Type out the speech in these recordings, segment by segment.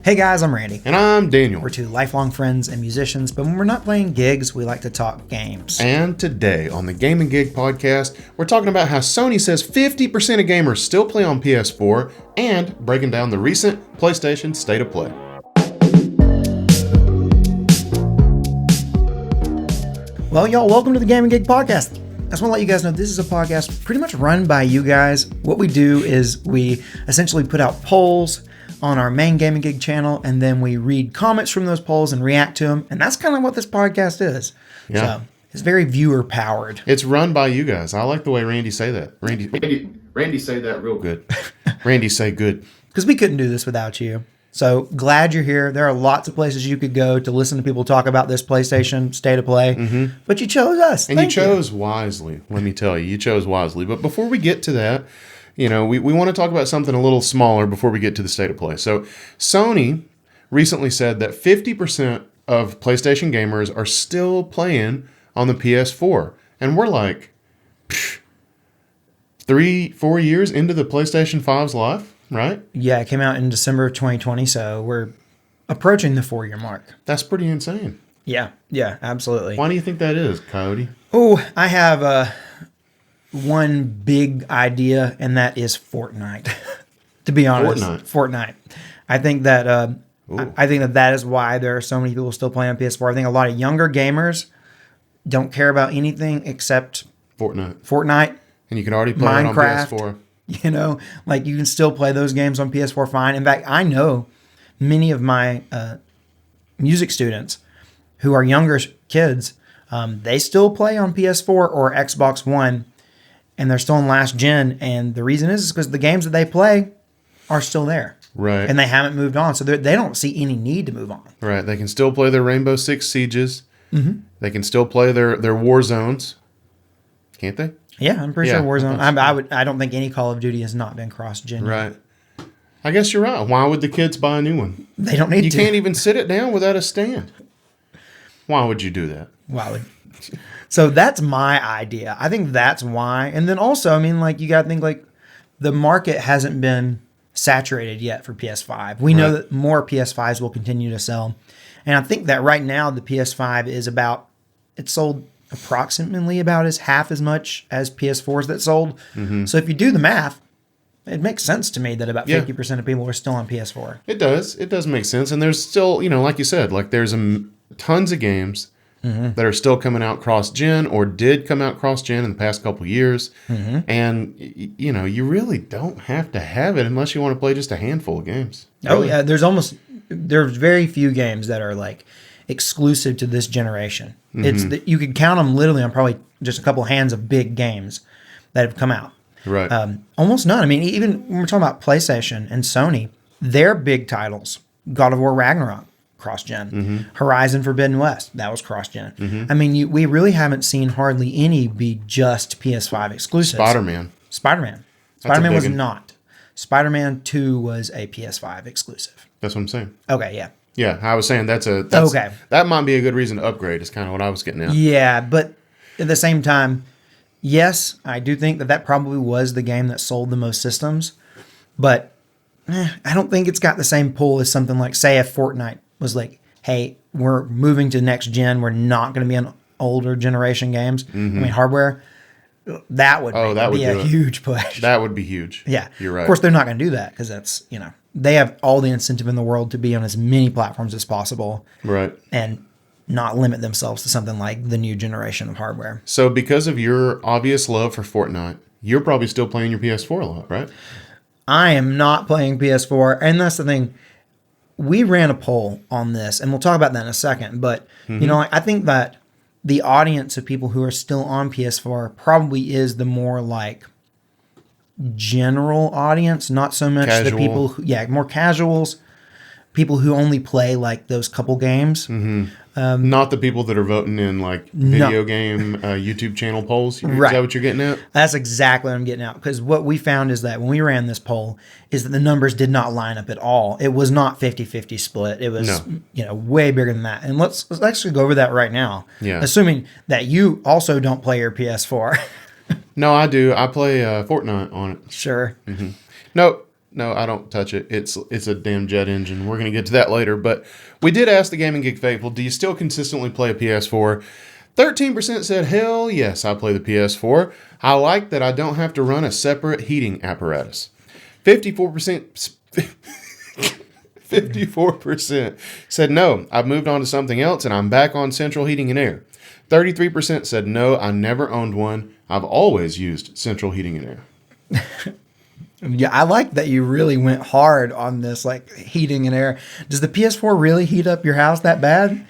Hey guys, I'm Randy. And I'm Daniel. We're two lifelong friends and musicians, but when we're not playing gigs, we like to talk games. And today on the Game and Gig podcast, we're talking about how Sony says 50% of gamers still play on PS4 and breaking down the recent PlayStation State of Play. Well, y'all, welcome to the Game and Gig podcast. I just want to let you guys know this is a podcast pretty much run by you guys. What we do is we essentially put out polls on our main Game and Gig channel, and then we read comments from those polls and react to them. And that's kind of what this podcast is. Yeah. So it's very viewer powered. It's run by you guys. I like the way Randy say that. Randy say that real good. Randy say good. Because we couldn't do this without you. So glad you're here. There are lots of places you could go to listen to people talk about this PlayStation State of Play, but you chose us. And you chose wisely, let me tell you. You chose wisely. But before we get to that, we want to talk about something a little smaller before we get to the State of Play. So Sony recently said that 50% of PlayStation gamers are still playing on the PS4. And we're like 3-4 years into the PlayStation 5's life, right? Yeah, it came out in December of 2020, so we're approaching the 4-year mark. That's pretty insane. Yeah, absolutely. Why do you think that is, Coyote? Oh, I have one big idea, and that is Fortnite. To be honest, Fortnite. I think that that is why there are so many people still playing on PS4. I think a lot of younger gamers don't care about anything except Fortnite. And you can already play Minecraft, it on PS4. Like you can still play those games on PS4 fine. In fact, I know many of my music students who are younger kids, they still play on PS4 or Xbox One, and they're still in last gen. And the reason is because the games that they play are still there. Right. And they haven't moved on. So they don't see any need to move on. Right. They can still play their Rainbow Six Sieges. Mm-hmm. They can still play their War Zones. Can't they? Yeah, I'm pretty sure Warzone. I don't think any Call of Duty has not been cross-gen. Right. I guess you're right. Why would the kids buy a new one? They don't need to. You can't even sit it down without a stand. Why would you do that? So that's my idea. I think that's why. And then also, you got to think the market hasn't been saturated yet for PS5. We know that more PS5s will continue to sell. And I think that right now the PS5 is it's sold approximately about half as much as PS4s that sold. Mm-hmm. So if you do the math, it makes sense to me that about 50% of people are still on PS4. It does. It does make sense. And there's still, like you said, there's tons of games that are still coming out cross-gen or did come out cross-gen in the past couple years. Mm-hmm. And, you really don't have to have it unless you want to play just a handful of games. Really. Oh, yeah. There's very few games that are exclusive to this generation. Mm-hmm. You could count them literally on probably just a couple hands of big games that have come out. Right. Almost none. Even when we're talking about PlayStation and Sony, their big titles, God of War Ragnarok, cross-gen. Mm-hmm. Horizon Forbidden West, that was cross-gen. Mm-hmm. We really haven't seen hardly any be just PS5 exclusives. Spider-Man was not. Spider-Man 2 was a PS5 exclusive. That's what I'm saying. Okay, yeah. Yeah, I was saying okay. That might be a good reason to upgrade. Is kind of what I was getting at. Yeah, but at the same time, yes, I do think that probably was the game that sold the most systems. But I don't think it's got the same pull as something like, say, if Fortnite was hey, we're moving to next gen. We're not going to be on older generation games. Mm-hmm. Hardware. That would be a huge push. That would be huge. Yeah, you're right. Of course, they're not going to do that because that's they have all the incentive in the world to be on as many platforms as possible, right? And not limit themselves to something like the new generation of hardware. So, because of your obvious love for Fortnite, you're probably still playing your PS4 a lot, right? I am not playing PS4, and that's the thing. We ran a poll on this, and we'll talk about that in a second. But I think that the audience of people who are still on PS4 probably is the more general audience, not so much the people who, more casuals, people who only play those couple games. Mm-hmm. Not the people that are voting in video game YouTube channel polls. Right. Is that what you're getting at? That's exactly what I'm getting at. Because what we found is that when we ran this poll is that the numbers did not line up at all. It was not 50-50 split. It was way bigger than that. And let's actually go over that right now. Yeah. Assuming that you also don't play your PS4. No, I do. I play Fortnite on it. Sure. Mm-hmm. No, No, I don't touch it. It's a damn jet engine. We're going to get to that later. But we did ask the Gaming Geek Faithful, do you still consistently play a PS4? 13% said, hell yes, I play the PS4. I like that I don't have to run a separate heating apparatus. 54% 54% said, no, I've moved on to something else and I'm back on central heating and air. 33% said, no, I never owned one. I've always used central heating and air. Yeah, I like that you really went hard on this, like heating and air. Does the PS4 really heat up your house that bad?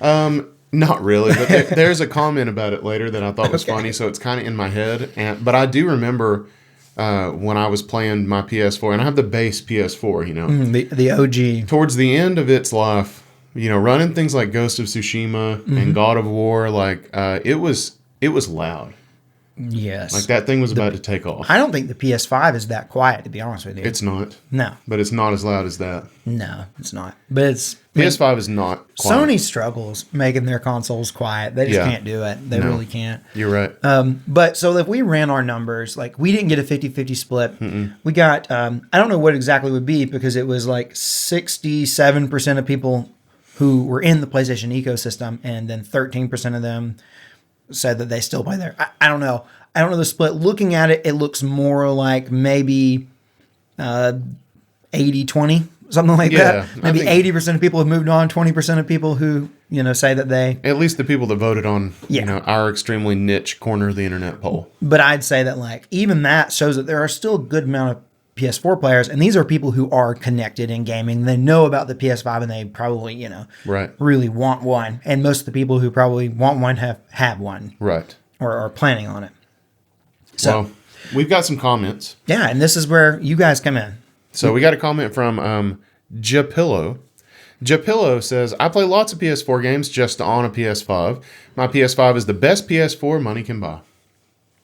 Not really, but there's a comment about it later that I thought was funny, so it's kind of in my head. But I do remember when I was playing my PS4, and I have the base PS4, you know. The OG. Towards the end of its life, you know, running things like Ghost of Tsushima and God of War, like it was loud. Yes. Like that thing was about to take off. I don't think the PS5 is that quiet, to be honest with you. It's not. No. But it's not as loud as that. No, it's not. But it's... PS5 is not quiet. Sony struggles making their consoles quiet. They just can't do it. They really can't. You're right. But so if we ran our numbers, like we didn't get a 50-50 split. We got, I don't know what exactly it would be because it was like 67% of people who were in the PlayStation ecosystem and then 13% of them said that they still play there. I don't know. I don't know the split. Looking at it, it looks more like maybe 80-20, something like that. Maybe 80% of people have moved on, 20% of people who, you know, say that they... At least the people that voted on, you know, our extremely niche corner of the internet poll. But I'd say that, like, even that shows that there are still a good amount of PS4 players, and these are people who are connected in gaming. They know about the PS5, and they probably, you know, really want one. And most of the people who probably want one have one. Right. Or are planning on it. So, well, we've got some comments. Yeah, and this is where you guys come in. So we got a comment from Japillo. Japillo says, I play lots of PS4 games just to own a PS5. My PS5 is the best PS4 money can buy.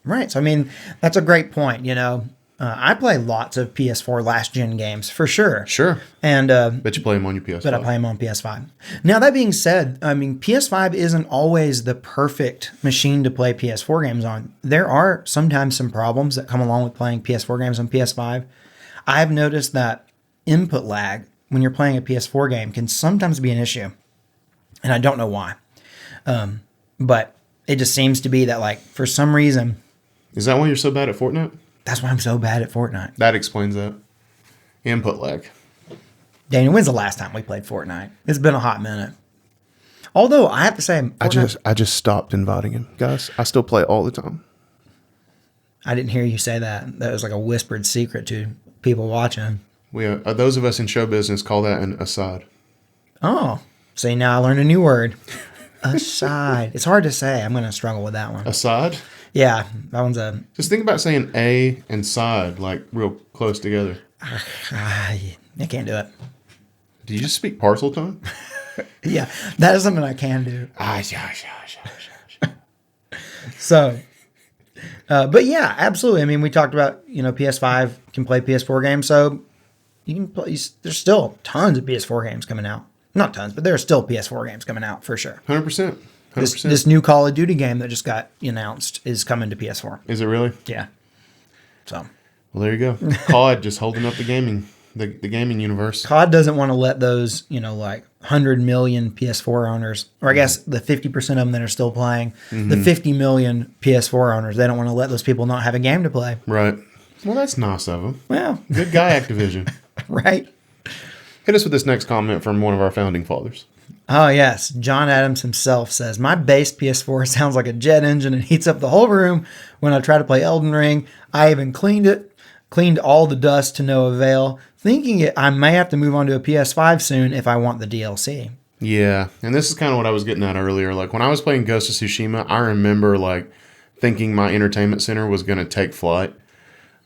Right. So, I mean, that's a great point, you know. I play lots of PS4 last-gen games, for sure. Sure. And but you play them on your PS5. But I play them on PS5. Now, that being said, I mean, PS5 isn't always the perfect machine to play PS4 games on. There are sometimes some problems that come along with playing PS4 games on PS5. I've noticed that input lag when you're playing a PS4 game can sometimes be an issue. And I don't know why. But it just seems to be that, like, for some reason... Is that why you're so bad at Fortnite? That's why I'm so bad at Fortnite. That explains that. Input lag. Daniel, when's the last time we played Fortnite? It's been a hot minute. Although, I have to say... I just stopped inviting him. Guys, I still play all the time. I didn't hear you say that. That was like a whispered secret to people watching. Those of us in show business call that an aside. Oh. See, now I learned a new word. Aside. It's hard to say. I'm going to struggle with that one. Aside? Yeah, that one's a... Just think about saying a and side, like real close together. I can't do it. Do you just speak parcel tone? Yeah, that is something I can do. So, but yeah, absolutely. I mean, we talked about, you know, PS5 can play PS4 games, so you can play. There's still tons of PS4 games coming out. Not tons, but there are still PS4 games coming out for sure. 100%. This new Call of Duty game that just got announced is coming to PS4. Is it really? Yeah. So. Well, there you go. COD just holding up the gaming universe. COD doesn't want to let those, you know, like 100 million PS4 owners, or I guess the 50% of them that are still playing, the 50 million PS4 owners, they don't want to let those people not have a game to play. Right. Well, that's nice of them. Well. Good guy, Activision. Right. Hit us with this next comment from one of our founding fathers. Oh, yes. John Adams himself says, my base PS4 sounds like a jet engine and heats up the whole room when I try to play Elden Ring. I even cleaned all the dust to no avail, thinking I may have to move on to a PS5 soon if I want the DLC. Yeah, and this is kind of what I was getting at earlier. Like, when I was playing Ghost of Tsushima, I remember, like, thinking my entertainment center was going to take flight.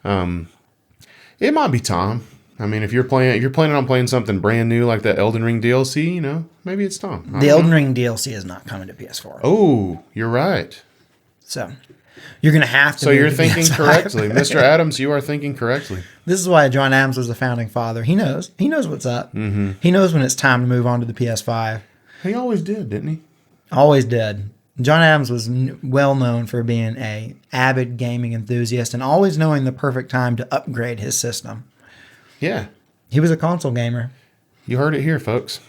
It might be time. I mean, if you're planning on playing something brand new like that Elden Ring DLC, you know, maybe it's time. The Elden Ring DLC is not coming to PS4. Oh, you're right. So you're going to have to. So you're thinking correctly. Mr. Adams, you are thinking correctly. This is why John Adams was the founding father. He knows. He knows what's up. Mm-hmm. He knows when it's time to move on to the PS5. He always did, didn't he? Always did. John Adams was well known for being an avid gaming enthusiast and always knowing the perfect time to upgrade his system. Yeah. He was a console gamer. You heard it here, folks.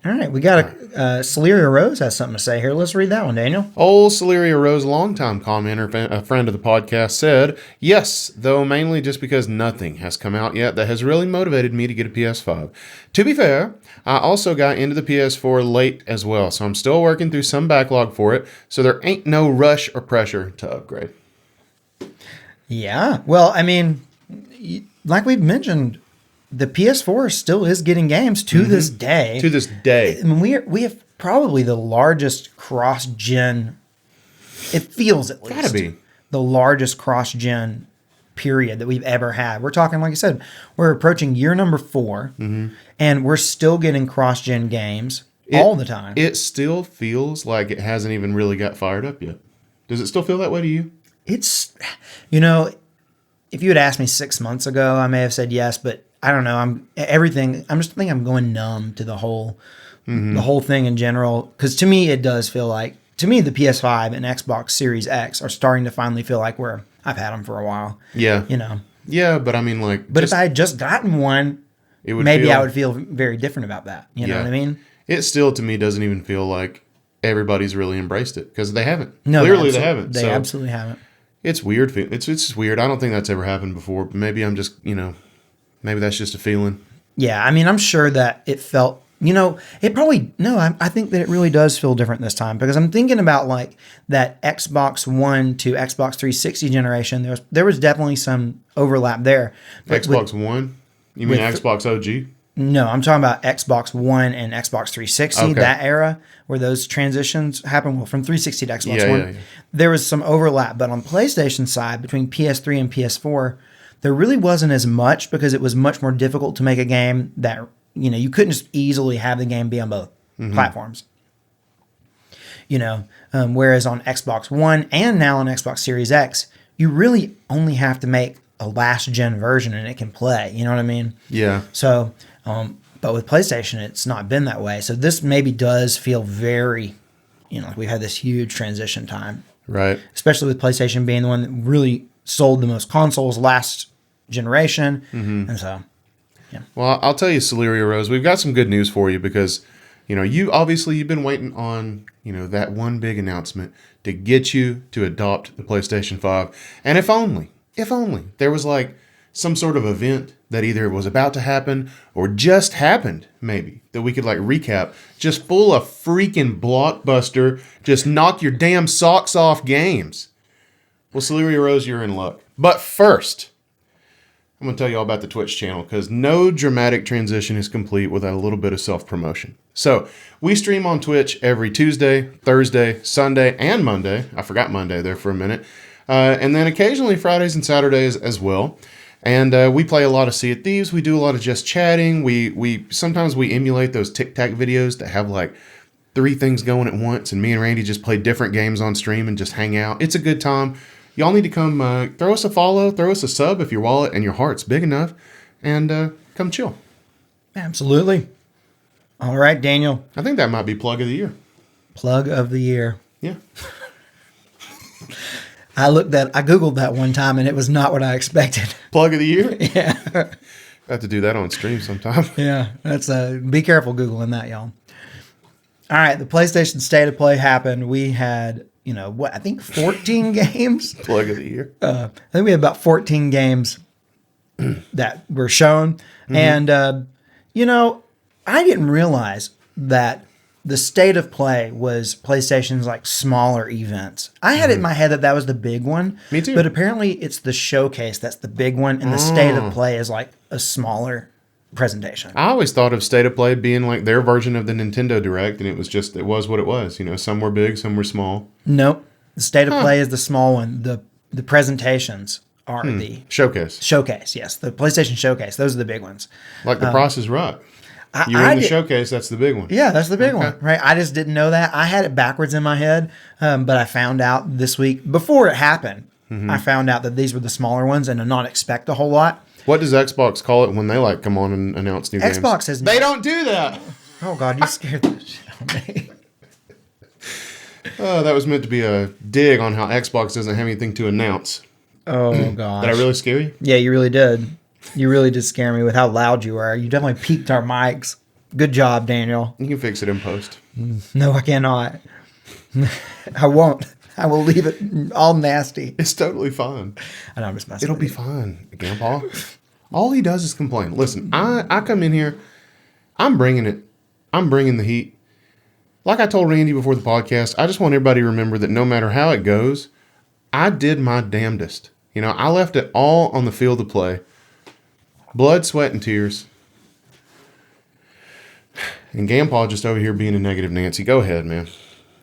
All right, we got Celeria Rose has something to say here. Let's read that one, Daniel. Old Celeria Rose, longtime commenter, a friend of the podcast, said, yes, though mainly just because nothing has come out yet that has really motivated me to get a PS5. To be fair, I also got into the PS4 late as well, so I'm still working through some backlog for it, so there ain't no rush or pressure to upgrade. Yeah, well, I mean, like we've mentioned, the PS4 still is getting games to this day. To this day. I mean, we have probably the largest cross-gen, it feels at least. Gotta be. The largest cross-gen period that we've ever had. We're talking, like I said, we're approaching year number 4, and we're still getting cross-gen games all the time. It still feels like it hasn't even really got fired up yet. Does it still feel that way to you? It's, if you had asked me 6 months ago, I may have said yes, but I don't know. I'm just think I'm going numb to the whole thing in general. Because to me, it does feel like, the PS5 and Xbox Series X are starting to finally feel like I've had them for a while. Yeah. Yeah, but I mean, But if I had just gotten one, I would feel very different about that. You know what I mean? It still, to me, doesn't even feel like everybody's really embraced it because they haven't. No, Clearly, they haven't. They absolutely haven't. It's weird. It's just weird. I don't think that's ever happened before. But maybe I'm just, maybe that's just a feeling. Yeah, I mean, I'm sure that it felt, it probably, I think that it really does feel different this time because I'm thinking about like that Xbox One to Xbox 360 generation. There was definitely some overlap there. Xbox One? You mean Xbox OG? No, I'm talking about Xbox One and Xbox 360, that era where those transitions happened. Well, from 360 to Xbox One, there was some overlap. But on PlayStation side, between PS3 and PS4, there really wasn't as much because it was much more difficult to make a game that, you couldn't just easily have the game be on both platforms. Whereas on Xbox One and now on Xbox Series X, you really only have to make a last gen version and it can play. You know what I mean? Yeah. So, but with PlayStation, it's not been that way. So this maybe does feel very, like we've had this huge transition time. Right. Especially with PlayStation being the one that really sold the most consoles last generation. And so, yeah. Well, I'll tell you, Celeria Rose, we've got some good news for you because, you've been waiting on, that one big announcement to get you to adopt the PlayStation 5. And if only there was like some sort of event that either was about to happen or just happened, maybe, that we could like recap, just full of freaking blockbuster, just knock your damn socks off games. Well, Celeria Rose, you're in luck. But first, I'm going to tell you all about the Twitch channel because no dramatic transition is complete without a little bit of self-promotion. So we stream on Twitch every Tuesday, Thursday, Sunday, and Monday. I forgot Monday there for a minute. And then occasionally Fridays and Saturdays as well. And we play a lot of Sea of Thieves. We do a lot of just chatting. We sometimes we emulate those Tic Tac videos that have like 3 things going at once. And me and Randy just play different games on stream and just hang out. It's a good time. Y'all need to come throw us a follow, throw us a sub if your wallet and your heart's big enough, and come chill. Absolutely. All right, Daniel. I think that might be plug of the year. Plug of the year. Yeah. I Googled that one time and it was not what I expected. Plug of the year? Yeah. I have to do that on stream sometime. Yeah. That's be careful Googling that, y'all. All right. The PlayStation State of Play happened. We had, I think 14 games. Plug of the year. I think we had about 14 games that were shown. And, I didn't realize that the State of Play was PlayStation's like smaller events. I had it in my head that was the big one. Me too. But apparently it's the showcase that's the big one, and the State of Play is like a smaller presentation. I always thought of State of Play being like their version of the Nintendo Direct, and it was what it was. Some were big, some were small. Nope. The State of Play is the small one. The presentations are the showcase. Showcase, yes. The PlayStation Showcase. Those are the big ones. Like the Price is Right. You're in the showcase, that's the big one. Yeah, that's the big one, right? I just didn't know that. I had it backwards in my head, but I found out this week, before it happened, I found out that these were the smaller ones and to not expect a whole lot. What does Xbox call it when they like come on and announce new games? Xbox says... They don't do that! Oh, God, you scared the shit out of me. Oh, that was meant to be a dig on how Xbox doesn't have anything to announce. Oh, gosh. Did I really scare you? Yeah, you really did. You really did scare me with how loud you were. You definitely peaked our mics. Good job, Daniel. You can fix it in post. No, I cannot. I won't. I will leave it all nasty. It's totally fine. I know, I'm just messing It'll with be you. fine, Grandpa. All he does is complain. Listen, I come in here. I'm bringing it. I'm bringing the heat. Like I told Randy before the podcast, I just want everybody to remember that no matter how it goes, I did my damnedest. You know, I left it all on the field of play. Blood, sweat, and tears. And Grandpa just over here being a negative Nancy. Go ahead, man.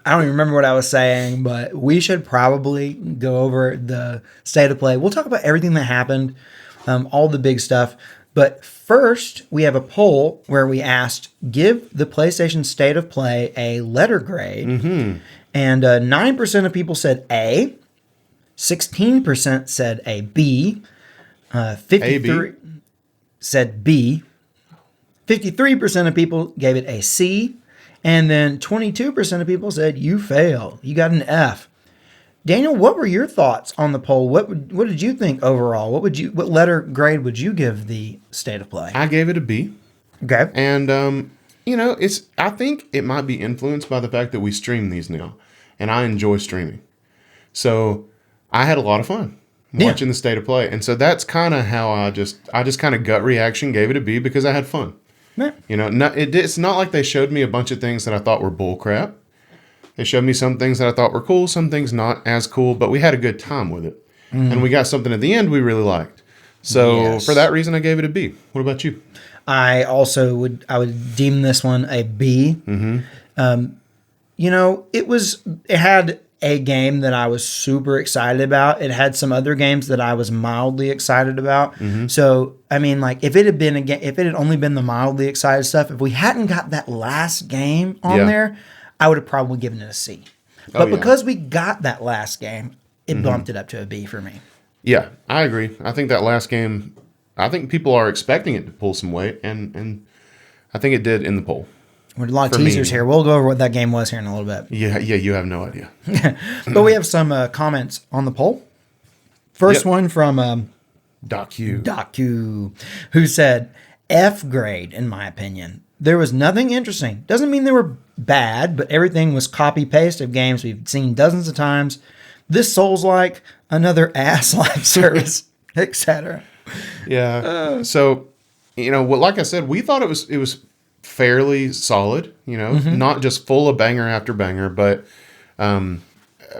I don't even remember what I was saying, but we should probably go over the state of play. We'll talk about everything that happened, all the big stuff. But first, we have a poll where we asked, give the PlayStation State of Play a letter grade. Mm-hmm. And 9% of people said A. 16% said a B. 53 said B. 53% of people gave it a C. And then 22% of people said you failed. You got an F. Daniel, what were your thoughts on the poll? What did you think overall? What letter grade would you give the State of Play? I gave it a B. Okay. And I think it might be influenced by the fact that we stream these now, and I enjoy streaming. So I had a lot of fun watching the State of Play, and so that's kind of how I just kind of gut reaction gave it a B because I had fun. Yeah. You know, it's not like they showed me a bunch of things that I thought were bull crap. They showed me some things that I thought were cool, some things not as cool, but we had a good time with it. And we got something at the end we really liked. So for that reason, I gave it a B. What about you? I also would deem this one a B. Mm-hmm. It had a game that I was super excited about. It had some other games that I was mildly excited about. Mm-hmm. So, I mean, like if it had only been the mildly excited stuff, if we hadn't got that last game on there, I would have probably given it a C. But because we got that last game, it bumped it up to a B for me. Yeah, I agree. I think that last game, I think people are expecting it to pull some weight, and I think it did in the poll. We're a lot of teasers here. We'll go over what that game was here in a little bit. Yeah, you have no idea. But we have some comments on the poll. First one from Docu, who said, F grade, in my opinion. There was nothing interesting. Doesn't mean they were bad, but everything was copy-paste of games we've seen dozens of times. This Souls-like, another ass-like service, etc. Yeah. So, like I said, we thought it was fairly solid, not just full of banger after banger, but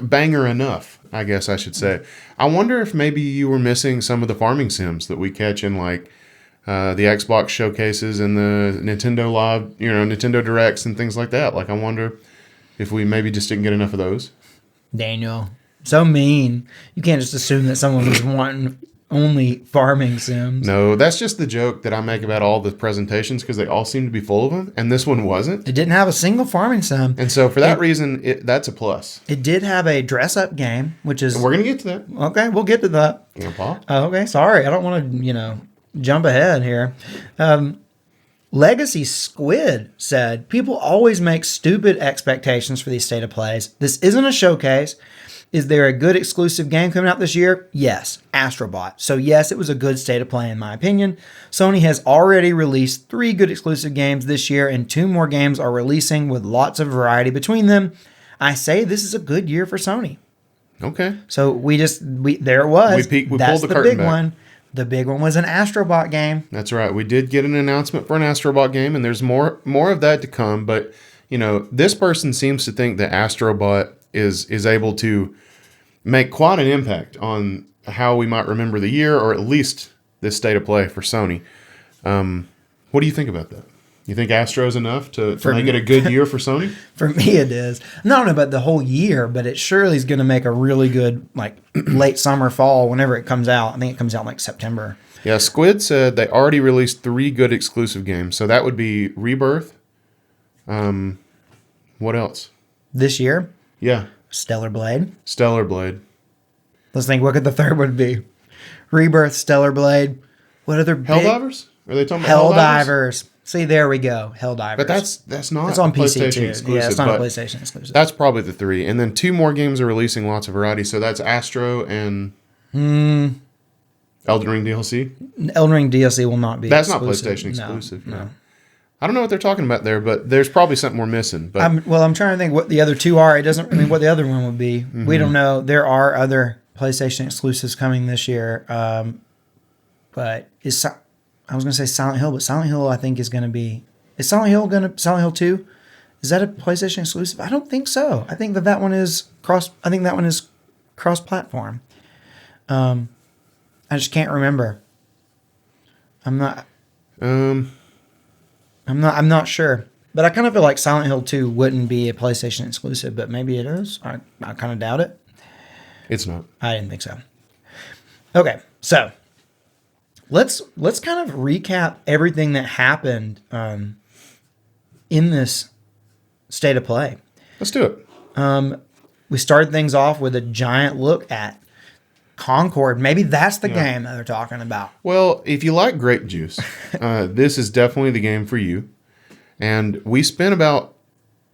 banger enough, I guess I should say. I wonder if maybe you were missing some of the farming sims that we catch in like the Xbox showcases and the Nintendo Live, Nintendo Directs and things like that. Like, I wonder if we maybe just didn't get enough of those. Daniel, so mean. You can't just assume that someone was wanting only farming sims. No, that's just the joke that I make about all the presentations because they all seem to be full of them, and this one wasn't. It didn't have a single farming sim. And so for that reason, that's a plus. It did have a dress-up game, which is... And we're going to get to that. Okay, we'll get to that. Grandpa? Okay, sorry. I don't want to, jump ahead here. Legacy Squid said, people always make stupid expectations for these state of plays. This isn't a showcase. Is there a good exclusive game coming out this year? Yes, Astro Bot. So yes, it was a good state of play in my opinion. Sony has already released 3 good exclusive games this year, and 2 more games are releasing with lots of variety between them. I say this is a good year for Sony. Okay. So there it was. We That's pulled the curtain big back. one. The big one was an Astro Bot game. That's right. We did get an announcement for an Astro Bot game, and there's more of that to come. But this person seems to think that Astro Bot is able to make quite an impact on how we might remember the year, or at least this state of play for Sony. What do you think about that? You think Astro's enough to make it a good year for Sony? For me, it is. Not only about the whole year, but it surely is going to make a really good, like, late summer, fall, whenever it comes out. I think it comes out in, like, September. Yeah, Squid said they already released 3 good exclusive games. So that would be Rebirth. What else? This year? Yeah. Stellar Blade. Let's think, what could the third one be? Rebirth, Stellar Blade. What other big... Helldivers? Are they talking about Helldivers? See, there we go. Helldivers. But that's not it's on PC PlayStation too. exclusive. Yeah, it's not a PlayStation exclusive. That's probably the 3. And then 2 more games are releasing lots of variety. So that's Astro and... Elden Ring DLC? Elden Ring DLC will not be That's exclusive. not PlayStation exclusive. No. I don't know what they're talking about there, but there's probably something we're missing. But I'm trying to think what the other two are. It doesn't. I mean, what the other one would be. We don't know. There are other PlayStation exclusives coming this year. But I was going to say Silent Hill, but Silent Hill I think is going to be. Is Silent Hill 2? Is that a PlayStation exclusive? I don't think so. I think that one is cross. I think that one is cross-platform. I just can't remember. I'm not sure. But I kind of feel like Silent Hill 2 wouldn't be a PlayStation exclusive, but maybe it is. I kind of doubt it. it's not. I didn't think so. Okay, so let's kind of recap everything that happened in this state of play. Let's do it. We started things off with a giant look at Concord. Maybe that's the game that they're talking about. Well, if you like grape juice, this is definitely the game for you. And we spent about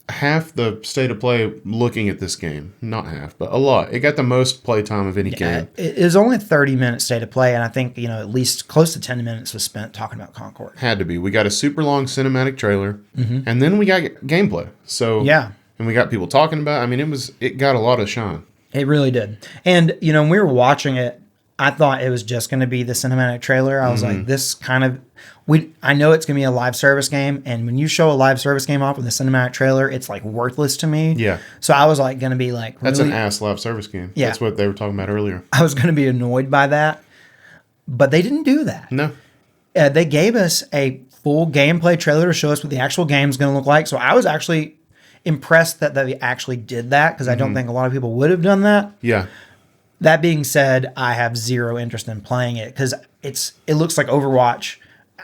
half the state of play looking at this game. Not half, but a lot. It got the most play time of any game. It is only a 30-minute state of play, and I think at least close to 10 minutes was spent talking about Concord. Had to be. We got a super long cinematic trailer, and then we got gameplay. So yeah, and we got people talking about. I mean, it got a lot of shine. It really did. And when we were watching it, I thought it was just going to be the cinematic trailer. I was like, this kind of I know it's going to be a live service game, and when you show a live service game off with a cinematic trailer, it's like worthless to me. Yeah. So I was like going to be like, that's an ass live service game. Yeah. That's what they were talking about earlier. I was going to be annoyed by that, but they didn't do that. No. They gave us a full gameplay trailer to show us what the actual game is going to look like. So I was actually impressed that they actually did that, because I don't think a lot of people would have done that. Yeah. That being said, I have zero interest in playing it because it looks like Overwatch.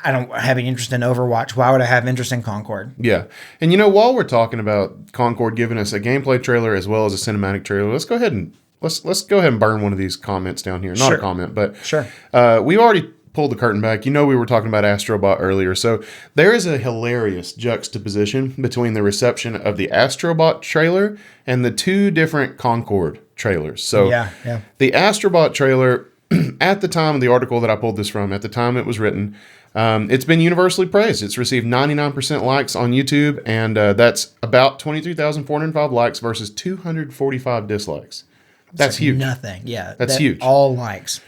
I don't have any interest in Overwatch. Why would I have interest in Concord? Yeah. And while we're talking about Concord giving us a gameplay trailer as well as a cinematic trailer, let's go ahead and burn one of these comments down here. Not a comment, but sure. We already pulled the curtain back. We were talking about Astro Bot earlier. So there is a hilarious juxtaposition between the reception of the Astro Bot trailer and the two different Concord trailers. So yeah. The Astro Bot trailer, at the time of the article that I pulled this from, at the time it was written, it's been universally praised. It's received 99% likes on YouTube, and that's about 23,405 likes versus 245 dislikes. That's huge. Nothing. Yeah. That's huge. All likes.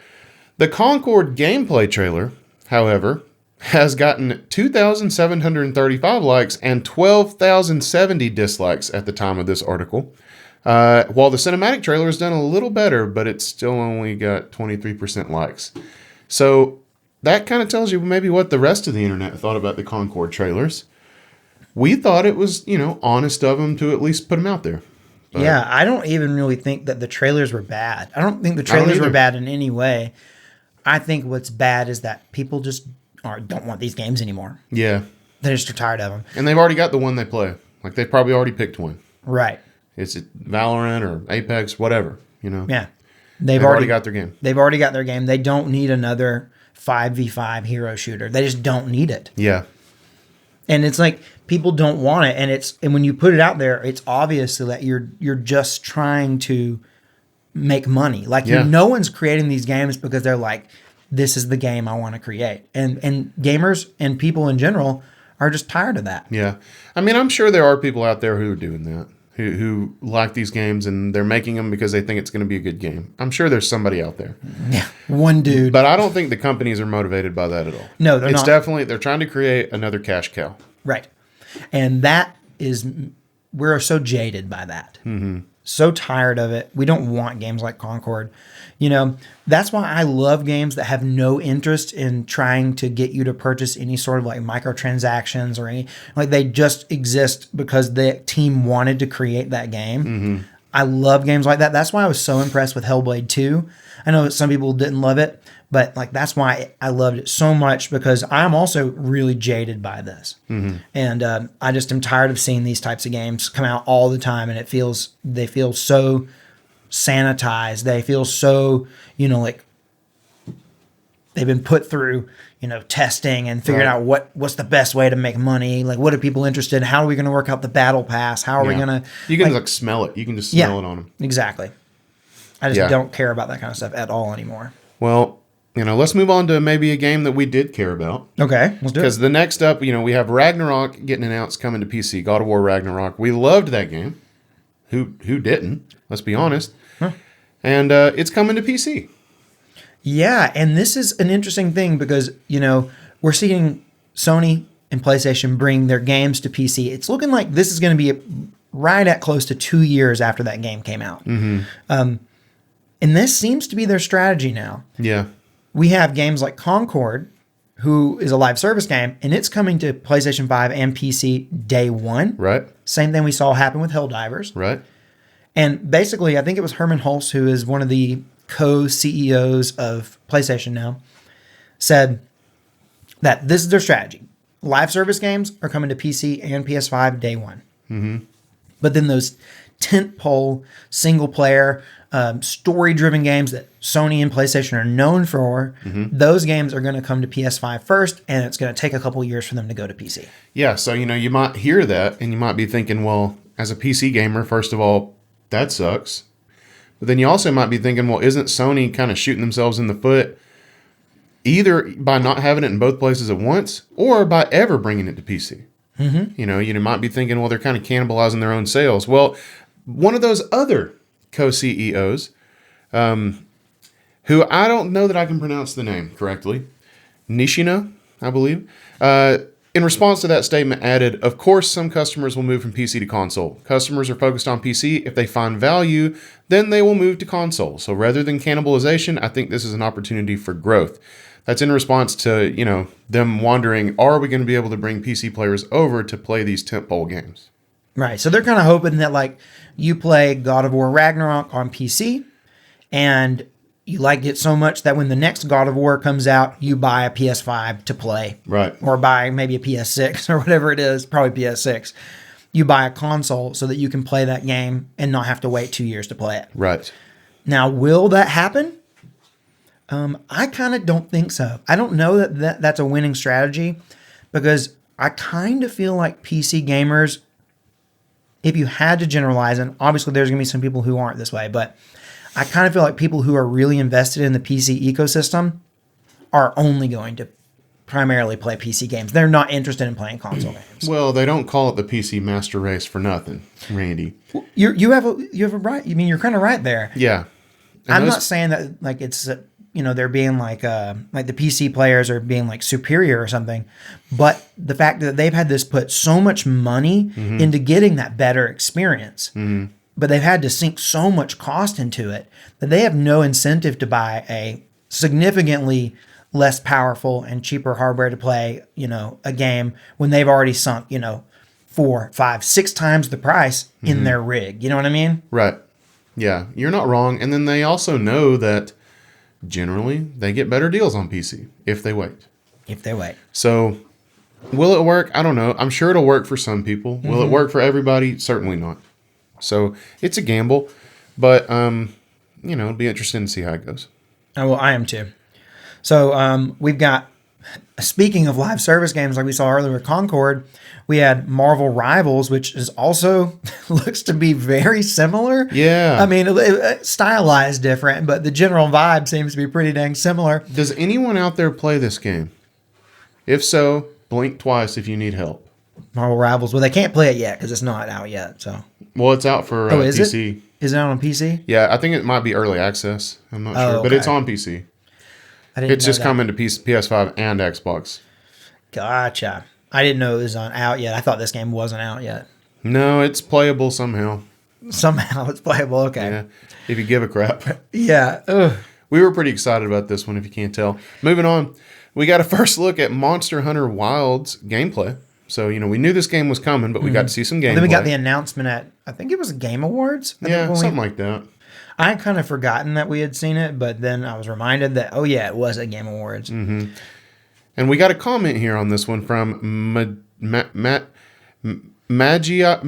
The Concord gameplay trailer, however, has gotten 2,735 likes and 12,070 dislikes at the time of this article. While the cinematic trailer has done a little better, but it's still only got 23% likes. So that kind of tells you maybe what the rest of the internet thought about the Concord trailers. We thought it was, honest of them to at least put them out there. But yeah, I don't even really think that the trailers were bad. I don't think the trailers were bad in any way. I think what's bad is that people just don't want these games anymore. Yeah. They just are tired of them. And they've already got the one they play. Like, they've probably already picked one. Right. It's Valorant or Apex, whatever, Yeah. They've already got their game. They've already got their game. They don't need another 5v5 hero shooter. They just don't need it. Yeah. And it's like people don't want it, and when you put it out there, it's obvious that you're just trying to make money. Like no one's creating these games because they're like, this is the game I want to create. And gamers and people in general are just tired of that. Yeah. I mean, I'm sure there are people out there who are doing that, who like these games and they're making them because they think it's going to be a good game. I'm sure there's somebody out there. Yeah. One dude. But I don't think the companies are motivated by that at all. No, they're not. It's definitely, they're trying to create another cash cow. Right. And we're so jaded by that. Mm-hmm. So tired of it. We don't want games like Concord. That's why I love games that have no interest in trying to get you to purchase any sort of like microtransactions or any, like they just exist because the team wanted to create that game. Mm-hmm. I love games like that. That's why I was so impressed with Hellblade 2. I know that some people didn't love it, but like that's why I loved it so much, because I'm also really jaded by this. Mm-hmm. And I just am tired of seeing these types of games come out all the time, and they feel so sanitized. They feel so, like they've been put through, testing and figuring out what's the best way to make money. Like, what are people interested in? How are we going to work out the battle pass? How are we going to... You can smell it. You can just smell it on them. Exactly. I just don't care about that kind of stuff at all anymore. Well, let's move on to maybe a game that we did care about. Okay, let's do it. Because the next up, we have Ragnarok getting announced coming to PC. God of War Ragnarok. We loved that game. Who didn't? Let's be honest. Huh. And it's coming to PC. Yeah, and this is an interesting thing because, we're seeing Sony and PlayStation bring their games to PC. It's looking like this is going to be right at close to 2 years after that game came out. Mm-hmm. And this seems to be their strategy now. Yeah. We have games like Concord, who is a live service game, and it's coming to PlayStation 5 and PC day one. Right. Same thing we saw happen with Helldivers. Right. And basically, I think it was Herman Hulse, who is one of the co-CEOs of PlayStation now, said that this is their strategy. Live service games are coming to PC and PS5 day one. Mm-hmm. But then those tentpole single-player story-driven games that Sony and PlayStation are known for, those games are going to come to PS5 first, and it's going to take a couple years for them to go to PC. Yeah, so, you might hear that, and you might be thinking, well, as a PC gamer, first of all, that sucks. But then you also might be thinking, well, isn't Sony kind of shooting themselves in the foot either by not having it in both places at once or by ever bringing it to PC? Mm-hmm. You might be thinking, well, they're kind of cannibalizing their own sales. Well, one of those other co-CEOs, who I don't know that I can pronounce the name correctly, Nishina, I believe, in response to that statement added, of course, some customers will move from PC to console. Customers are focused on PC. If they find value, then they will move to console. So rather than cannibalization, I think this is an opportunity for growth. That's in response to, them wondering, are we going to be able to bring PC players over to play these tentpole games? Right. So they're kind of hoping that, you play God of War Ragnarok on PC, and you liked it so much that when the next God of War comes out, you buy a PS5 to play. Right. Or buy maybe a PS6 or whatever it is, probably PS6. You buy a console so that you can play that game and not have to wait 2 years to play it. Right. Now, will that happen? I kind of don't think so. I don't know that that's a winning strategy because I kind of feel like PC gamers, if you had to generalize, and obviously there's going to be some people who aren't this way, but I kind of feel like people who are really invested in the PC ecosystem are only going to primarily play PC games. They're not interested in playing console games. Well, they don't call it the PC Master Race for nothing, Randy. You have a right. I mean, you're kind of right there. Yeah. I'm not saying that it's they're being like the PC players are being superior or something, but the fact that they've had this put so much money into getting that better experience, but they've had to sink so much cost into it that they have no incentive to buy a significantly less powerful and cheaper hardware to play, a game when they've already sunk, 4, 5, 6 times the price in their rig. You know what I mean? Right. Yeah, you're not wrong. And then they also know that generally they get better deals on PC if they wait. So will it work? I don't know. I'm sure it'll work for some people. Will it work for everybody? Certainly not. So it's a gamble, but it'll be interesting to see how it goes. Oh, well, I am too. So we've got, speaking of live service games like we saw earlier with Concord, we had Marvel Rivals, which is also looks to be very similar. Yeah. I mean, stylized different, but the general vibe seems to be pretty dang similar. Does anyone out there play this game? If so, blink twice if you need help. Marvel Rivals. Well, they can't play it yet because it's not out yet. So. Well, it's out for is PC. It? Is it out on PC? Yeah, I think it might be early access. I'm not sure, but it's on PC. It's just coming to PS5 and Xbox. Gotcha. I didn't know it was out yet. I thought this game wasn't out yet. No, it's playable somehow. Somehow it's playable. Okay. Yeah, if you give a crap. Yeah. Ugh. We were pretty excited about this one, if you can't tell. Moving on, we got a first look at Monster Hunter Wilds gameplay. So, we knew this game was coming, but we got to see some gameplay. Then we got the announcement at, I think it was Game Awards. Yeah, something like that. I had kind of forgotten that we had seen it, but then I was reminded that, oh yeah, it was at Game Awards. Mm-hmm. And we got a comment here on this one from Magia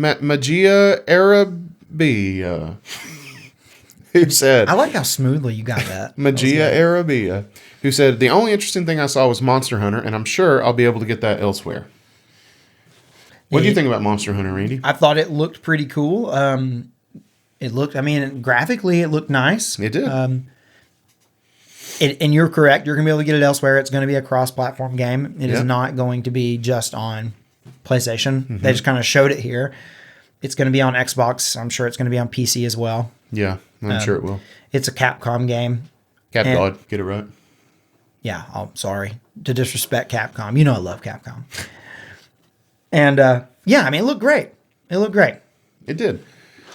Arabia, who said... I like how smoothly you got that. Magia Arabia, who said, the only interesting thing I saw was Monster Hunter, and I'm sure I'll be able to get that elsewhere. What do you think about Monster Hunter, Randy? I thought it looked pretty cool. Graphically, it looked nice. It did. And you're correct. You're going to be able to get it elsewhere. It's going to be a cross-platform game. It is Yep. not going to be just on PlayStation. They just kind of showed it here. It's going to be on Xbox. I'm sure it's going to be on PC as well. Yeah, I'm sure it will. It's a Capcom game. God, get it right. Yeah, I'm sorry to disrespect Capcom. You know I love Capcom. And yeah, I mean, it looked great. It looked great. It did.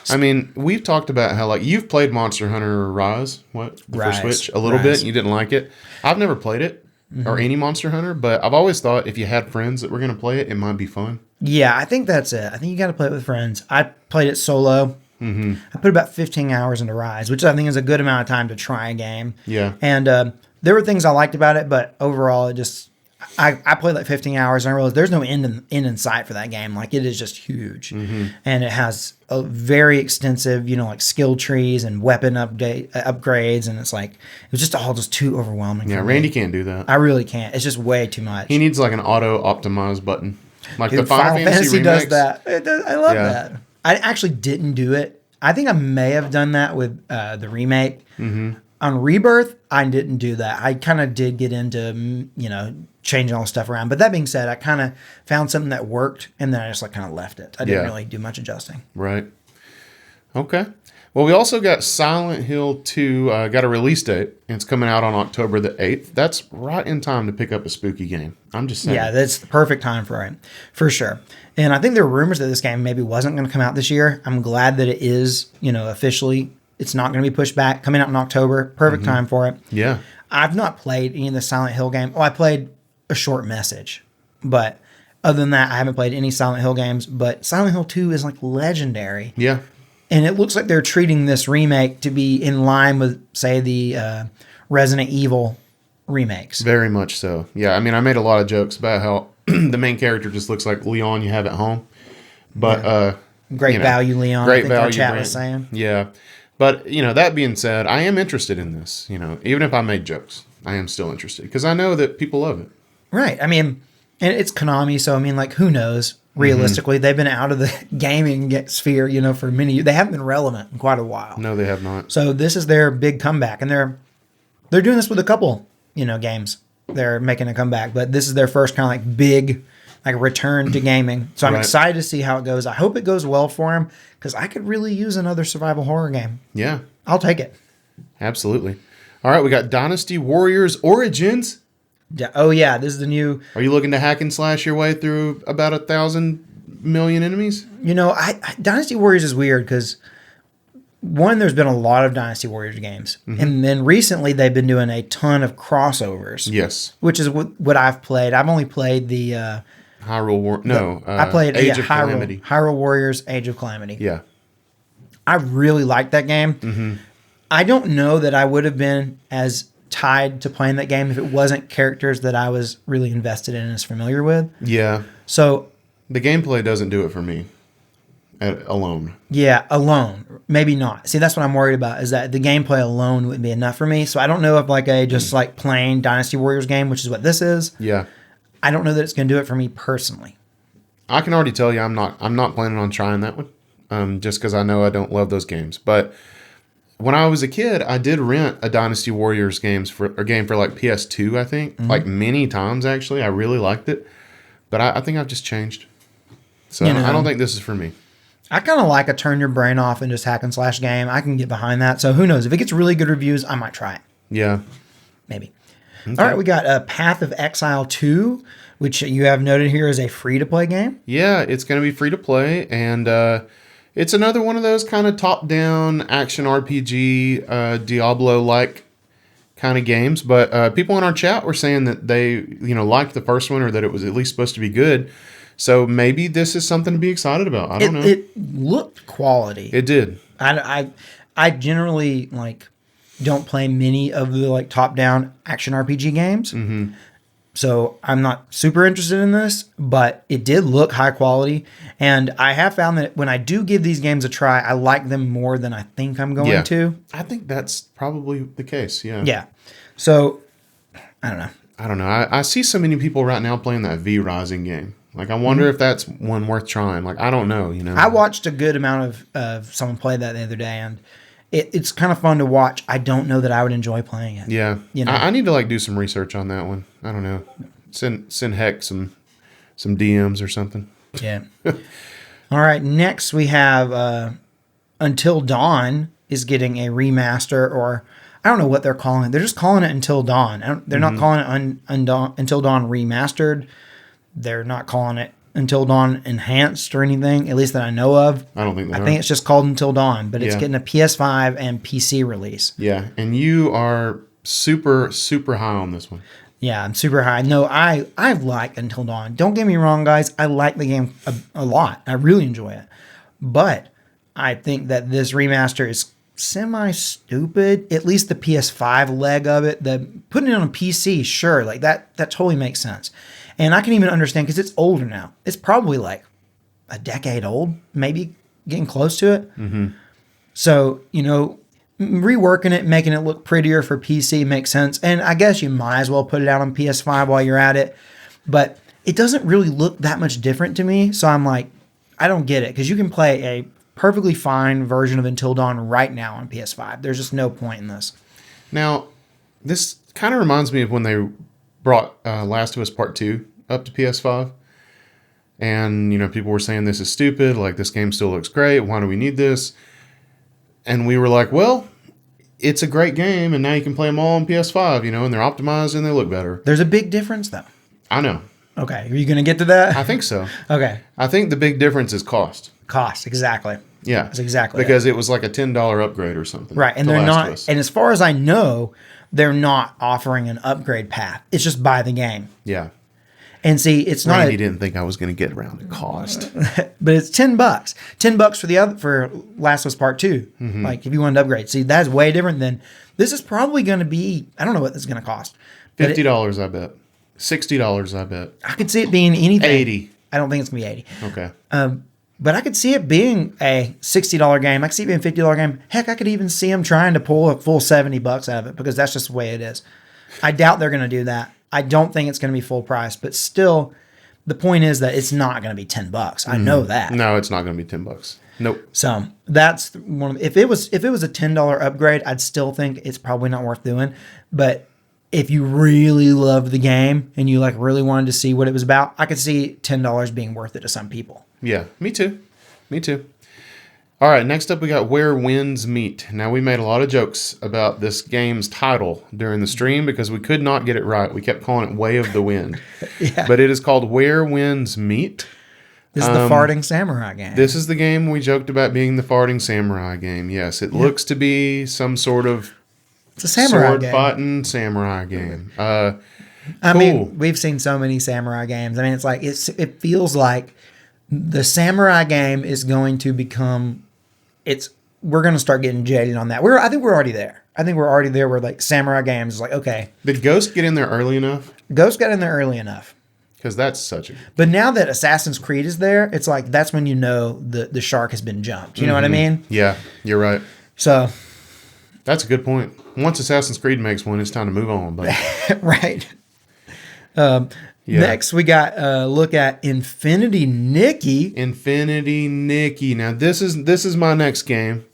I mean, we've talked about how like you've played Monster Hunter Rise, for Switch a little bit. You didn't like it. I've never played it or any Monster Hunter, but I've always thought if you had friends that were going to play it, it might be fun. Yeah, I think that's it. I think you got to play it with friends. I played it solo. I put about 15 hours into Rise, which I think is a good amount of time to try a game. Yeah. And there were things I liked about it, but overall, it just I played like 15 hours and I realized there's no end in sight for that game. Like it is just huge, and it has a very extensive, like skill trees and weapon upgrades, and it's like it was just all just too overwhelming. Yeah, for Randy me. can't do that. I really can't. It's just way too much. He needs like an auto optimize button, like Dude, the Final Fantasy does remakes. that. I love that. I actually didn't do it. I think I may have done that with the remake. On Rebirth, I didn't do that. I kind of did get into, changing all the stuff around. But that being said, I kind of found something that worked, and then I just like kind of left it. I didn't really do much adjusting. Right. Okay. Well, we also got Silent Hill 2, got a release date, and it's coming out on October the 8th. That's right in time to pick up a spooky game. I'm just saying. Yeah, that's the perfect time for it, for sure. And I think there were rumors that this game maybe wasn't going to come out this year. I'm glad that it is, officially. It's not going to be pushed back. Coming out in October. Perfect time for it. Yeah. I've not played any of the Silent Hill game. Oh, I played A Short Message. But other than that, I haven't played any Silent Hill games. But Silent Hill 2 is like legendary. Yeah. And it looks like they're treating this remake to be in line with, say, the Resident Evil remakes. Very much so. Yeah. I mean, I made a lot of jokes about how the main character just looks like Leon you have at home. But, Great value, Leon. Great I think value. our chat brand. was saying. Yeah. But, that being said, I am interested in this. Even if I made jokes, I am still interested because I know that people love it. Right. I mean, and it's Konami, so I mean, like, who knows? Realistically, they've been out of the gaming sphere, for many years. They haven't been relevant in quite a while. No, they have not. So this is their big comeback, and they're doing this with a couple, games. They're making a comeback, but this is their first kind of like big, like return to gaming. So I'm excited to see how it goes. I hope it goes well for them because I could really use another survival horror game. Yeah, I'll take it. Absolutely. All right, we got Dynasty Warriors Origins. Oh yeah, this is the new. Are you looking to hack and slash your way through about 1,000 million enemies? Dynasty Warriors is weird because one, there's been a lot of Dynasty Warriors games, and then recently they've been doing a ton of crossovers. Yes, which is what I've played. I've only played the Hyrule War. No, I played Age of Calamity. Hyrule Warriors: Age of Calamity. Yeah, I really liked that game. I don't know that I would have been as tied to playing that game if it wasn't characters that I was really invested in and as familiar with. Yeah. So the gameplay doesn't do it for me alone. Yeah, alone. Maybe not. See, that's what I'm worried about is that the gameplay alone wouldn't be enough for me. So I don't know if like a just like plain Dynasty Warriors game, which is what this is. Yeah. I don't know that it's going to do it for me personally. I can already tell you I'm not planning on trying that one. Just because I know I don't love those games. But when I was a kid, I did rent a Dynasty Warriors game for like PS2, I think. Like many times, actually. I really liked it. But I think I've just changed. So I don't think this is for me. I kind of like a turn your brain off and just hack and slash game. I can get behind that. So who knows? If it gets really good reviews, I might try it. Yeah. Maybe. Okay. All right, we got Path of Exile 2, which you have noted here is a free-to-play game. Yeah, it's going to be free to play, and it's another one of those kind of top-down action RPG, Diablo-like kind of games. But people in our chat were saying that they, liked the first one or that it was at least supposed to be good. So maybe this is something to be excited about. I don't know. It looked quality. It did. I generally don't play many of the top-down action RPG games. Mm-hmm. So I'm not super interested in this, but it did look high quality. And I have found that when I do give these games a try, I like them more than I think I'm going to. I think that's probably the case, yeah. Yeah. So, I don't know. I see so many people right now playing that V Rising game. I wonder if that's one worth trying. I don't know, I watched a good amount of someone play that the other day, and it's kind of fun to watch. I don't know that I would enjoy playing it. Yeah. You know? I need to like do some research on that one. I don't know. Send Heck some DMs or something. Yeah. All right. Next we have Until Dawn is getting a remaster, or I don't know what they're calling it. They're just calling it Until Dawn. They're not calling it Until Dawn Remastered. They're not calling it Until Dawn Enhanced or anything, at least that I know of. I don't think they I are. think it's just called Until Dawn, but it's Yeah. getting a PS5 and PC release. Yeah, and you are super, super high on this one. Yeah, I'm super high. No, I like Until Dawn. Don't get me wrong, guys. I like the game a lot. I really enjoy it. But I think that this remaster is semi-stupid. At least the PS5 leg of it. Putting it on a PC, sure, like that totally makes sense. And I can even understand because it's older now. It's probably like a decade old, maybe getting close to it. Mm-hmm. So, reworking it, making it look prettier for PC makes sense. And I guess you might as well put it out on PS5 while you're at it. But it doesn't really look that much different to me. So I'm like, I don't get it. Because you can play a perfectly fine version of Until Dawn right now on PS5. There's just no point in this. Now, this kind of reminds me of when they brought Last of Us Part 2 up to PS5. And, people were saying this is stupid. Like, this game still looks great. Why do we need this? And we were like, well, it's a great game. And now you can play them all on PS5, and they're optimized and they look better. There's a big difference, though. I know. Okay. Are you going to get to that? I think so. Okay. I think the big difference is cost. Cost, exactly. Yeah. That's exactly because it was like a $10 upgrade or something. Right. And they're not, and as far as I know, they're not offering an upgrade path. It's just buy the game. Yeah. And see, it's not. Randy didn't think I was going to get around to cost. But it's $10. $10 for Last of Us Part 2. Mm-hmm. Like, if you wanted to upgrade. See, that's way different than, this is probably going to be, I don't know what this is going to cost. $50, I bet. $60, I bet. I could see it being anything. 80. I don't think it's going to be 80. Okay. But I could see it being a $60 game. I could see it being a $50 game. Heck, I could even see them trying to pull a full $70 out of it because that's just the way it is. I doubt they're going to do that. I don't think it's going to be full price, but still, the point is that it's not going to be $10. I know that. No, it's not going to be $10. Nope. So that's one of, if it was a $10 upgrade, I'd still think it's probably not worth doing. But if you really loved the game and you like really wanted to see what it was about, I could see $10 being worth it to some people. Yeah, me too. Me too. All right, next up we got Where Winds Meet. Now, we made a lot of jokes about this game's title during the stream because we could not get it right. We kept calling it Way of the Wind. Yeah. But it is called Where Winds Meet. This is the farting samurai game. This is the game we joked about being the farting samurai game. Yes, it looks to be some sort of it's a samurai game. Sword-fighting samurai game. I mean, we've seen so many samurai games. I mean, it's like it feels like the samurai game is going to become. We're going to start getting jaded on that. I think we're already there. I think we're already there where like samurai games is like, okay. Did Ghost get in there early enough? Ghost got in there early enough. Because that's such a... But now that Assassin's Creed is there, it's like that's when you know the shark has been jumped. You know what I mean? Yeah, you're right. So... That's a good point. Once Assassin's Creed makes one, it's time to move on. But right. Next, we got look at Infinity Nikki. Infinity Nikki. Now, this is my next game.